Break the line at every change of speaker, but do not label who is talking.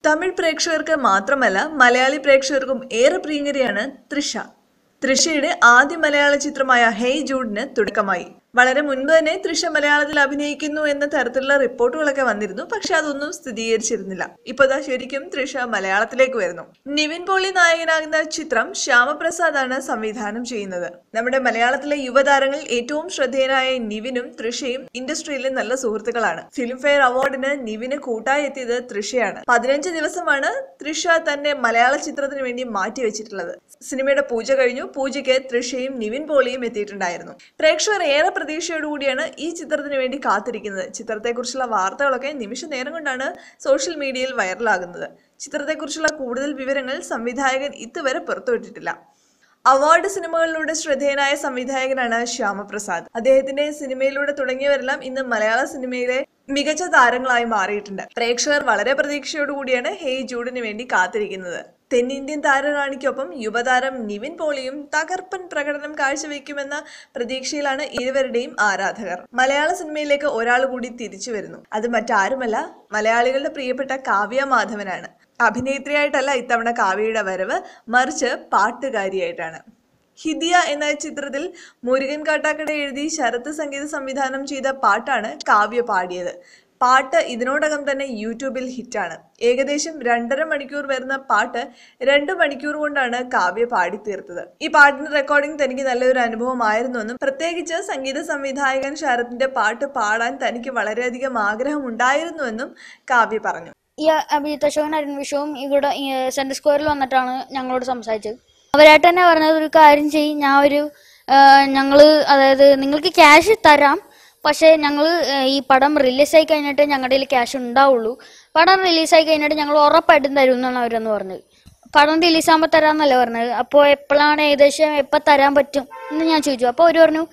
തമിഴ് പ്രേക്ഷകർക്ക് മാത്രമല്ല മലയാളി പ്രേക്ഷകർക്കും ഏറെ പ്രിയങ്കരിയാണ് തൃഷ. തൃഷയുടെ ആദ്യ മലയാള ചിത്രമായ ഹേയ് ജൂഡിന് തുടക്കമായി. വളരെ മുൻപ് തന്നെ തൃഷ മലയാളത്തിൽ അഭിനയിക്കുന്നു എന്ന തരത്തിലുള്ള റിപ്പോർട്ടുകളൊക്കെ വന്നിരുന്നു. പക്ഷെ അതൊന്നും സ്ഥിരീകരിച്ചിരുന്നില്ല. ഇപ്പോഴാ ശരിക്കും തൃഷ മലയാളത്തിലേക്ക് വരുന്നു. നിവിൻ പോളി നായകനാകുന്ന ചിത്രം ശ്യാമപ്രസാദാണ് സംവിധാനം ചെയ്യുന്നത്. നമ്മുടെ മലയാളത്തിലെ യുവതാരങ്ങളിൽ ഏറ്റവും ശ്രദ്ധേയനായ നിവിനും തൃഷയും ഇൻഡസ്ട്രിയിലെ നല്ല സുഹൃത്തുക്കളാണ്. ഫിലിം ഫെയർ അവാർഡിന് നിവിന് കൂട്ടായി എത്തിയത് തൃഷയാണ്. 15 ദിവസമാണ് തൃഷ തന്നെ മലയാള ചിത്രത്തിന് വേണ്ടി മാറ്റിവെച്ചിട്ടുള്ളത്. സിനിമയുടെ പൂജ കഴിഞ്ഞു. പൂജയ്ക്ക് തൃഷയും നിവിൻ പോളിയും എത്തിയിട്ടുണ്ടായിരുന്നു. പ്രേക്ഷകർ ഏറെ പ്രതീക്ഷയോടുകൂടിയാണ് ഈ ചിത്രത്തിന് വേണ്ടി കാത്തിരിക്കുന്നത്. ചിത്രത്തെക്കുറിച്ചുള്ള വാർത്തകളൊക്കെ നിമിഷ നേരം കൊണ്ടാണ് സോഷ്യൽ മീഡിയയിൽ വൈറലാകുന്നത്. ചിത്രത്തെക്കുറിച്ചുള്ള കൂടുതൽ വിവരങ്ങൾ സംവിധായകൻ ഇതുവരെ പുറത്തുവിട്ടിട്ടില്ല. അവാർഡ് സിനിമകളിലൂടെ ശ്രദ്ധേയനായ സംവിധായകനാണ് ശ്യാമപ്രസാദ്. അദ്ദേഹത്തിന്റെ സിനിമയിലൂടെ തുടങ്ങിയവരെല്ലാം ഇന്ന് മലയാള സിനിമയിലെ മികച്ച താരങ്ങളായി മാറിയിട്ടുണ്ട്. പ്രേക്ഷകർ വളരെ പ്രതീക്ഷയോടുകൂടിയാണ് ഹേയ് ജൂഡിന് വേണ്ടി കാത്തിരിക്കുന്നത്. തെന്നിന്ത്യൻ താരറാണിക്കൊപ്പം യുവതാരം നിവിൻ പോളിയും തകർപ്പൻ പ്രകടനം കാഴ്ചവെക്കുമെന്ന പ്രതീക്ഷയിലാണ് ഇരുവരുടെയും ആരാധകർ. മലയാള സിനിമയിലേക്ക് ഒരാൾ കൂടി തിരിച്ചു വരുന്നു. അത് മറ്റാരുമല്ല, മലയാളികളുടെ പ്രിയപ്പെട്ട കാവ്യ മാധവനാണ്. അഭിനേത്രിയായിട്ടല്ല ഇത്തവണ കാവ്യയുടെ വരവ്, മറിച്ച് പാട്ടുകാരിയായിട്ടാണ്. ഹിദിയ എന്ന ചിത്രത്തിൽ മുരുകൻ കാട്ടാക്കട എഴുതി ശരത്ത് സംഗീത സംവിധാനം ചെയ്ത പാട്ടാണ് കാവ്യ പാടിയത്. പാട്ട് ഇതിനോടകം തന്നെ യൂട്യൂബിൽ ഹിറ്റാണ്. ഏകദേശം 2.5 മണിക്കൂർ വരുന്ന പാട്ട് 2 മണിക്കൂർ കൊണ്ടാണ് കാവ്യ പാടിത്തീർത്തത്. ഈ പാട്ടിന്റെ റെക്കോർഡിംഗ് തനിക്ക് നല്ലൊരു അനുഭവമായിരുന്നുവെന്നും പ്രത്യേകിച്ച് സംഗീത സംവിധായകൻ ശരത്തിന്റെ പാട്ട് പാടാൻ തനിക്ക് വളരെയധികം ആഗ്രഹമുണ്ടായിരുന്നുവെന്നും കാവ്യ പറഞ്ഞു.
ഈ അഭിജിത്ത് അശോകൻ അരുൺവിഷവും ഇവിടെ സെൻട്രൽ സ്ക്വയറിൽ വന്നിട്ടാണ് ഞങ്ങളോട് സംസാരിച്ചത്. അവരായിട്ട് തന്നെ പറഞ്ഞത്, ഒരു കാര്യം ചെയ്യും, ഞങ്ങള് അതായത് നിങ്ങൾക്ക് ക്യാഷ് തരാം, പക്ഷേ ഞങ്ങൾ ഈ പടം റിലീസായി കഴിഞ്ഞിട്ട് ഞങ്ങളുടെ കയ്യിൽ ക്യാഷ് ഉണ്ടാവുള്ളൂ. പടം റിലീസായി കഴിഞ്ഞിട്ട് ഞങ്ങൾ ഉറപ്പായിട്ടും തരും എന്നാണ് അവരെന്ന് പറഞ്ഞത്. പടം റിലീസാകുമ്പോൾ തരാമെന്നല്ലേ പറഞ്ഞത്. അപ്പോൾ എപ്പോഴാണ് ഏകദേശം എപ്പോൾ തരാൻ പറ്റും എന്ന് ഞാൻ ചോദിച്ചു. അപ്പോൾ അവർ പറഞ്ഞു,